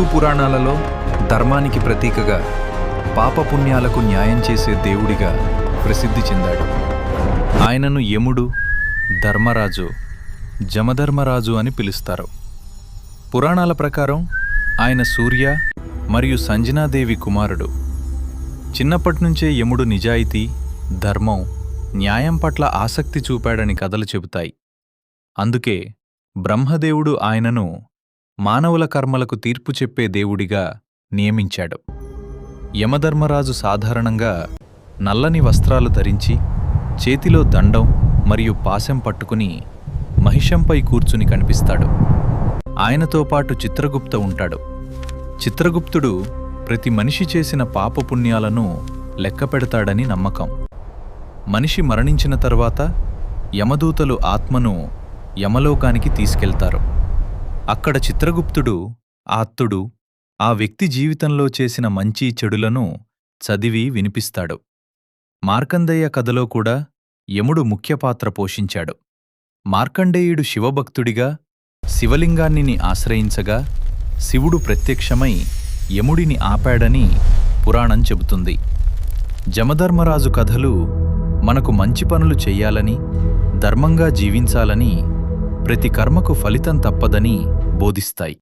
పురాణాలలో ధర్మానికి ప్రతీకగా, పాపపుణ్యాలకు న్యాయం చేసే దేవుడిగా ప్రసిద్ధి చెందాడు. ఆయనను యముడు, ధర్మరాజు, జమధర్మరాజు అని పిలుస్తారు. పురాణాల ప్రకారం ఆయన సూర్య మరియు సంజనాదేవి కుమారుడు. చిన్నప్పటినుంచే యముడు నిజాయితీ, ధర్మం, న్యాయం పట్ల ఆసక్తి చూపాడని కథలు చెబుతాయి. అందుకే బ్రహ్మదేవుడు ఆయనను మానవుల కర్మలకు తీర్పు చెప్పే దేవుడిగా నియమించాడు. యమధర్మరాజు సాధారణంగా నల్లని వస్త్రాలు ధరించి, చేతిలో దండం మరియు పాశం పట్టుకుని మహిషంపై కూర్చుని కనిపిస్తాడు. ఆయనతో పాటు చిత్రగుప్త ఉంటాడు. చిత్రగుప్తుడు ప్రతి మనిషి చేసిన పాపపుణ్యాలను లెక్కపెడతాడని నమ్మకం. మనిషి మరణించిన తరువాత యమదూతలు ఆత్మను యమలోకానికి తీసుకెళ్తారు. అక్కడ చిత్రగుప్తుడు ఆత్తుడు ఆ వ్యక్తి జీవితంలో చేసిన మంచి చెడులను చదివి వినిపిస్తాడు. మార్కండేయ కథలో కూడా యముడు ముఖ్య పాత్ర పోషించాడు. మార్కండేయుడు శివభక్తుడిగా శివలింగాన్ని ఆశ్రయించగా శివుడు ప్రత్యక్షమై యముడిని ఆపాడని పురాణం చెబుతుంది. జమధర్మరాజు కథలు మనకు మంచి పనులు చెయ్యాలని, ధర్మంగా జీవించాలని, ప్రతి కర్మకు ఫలితం తప్పదని బోధిస్తాయి.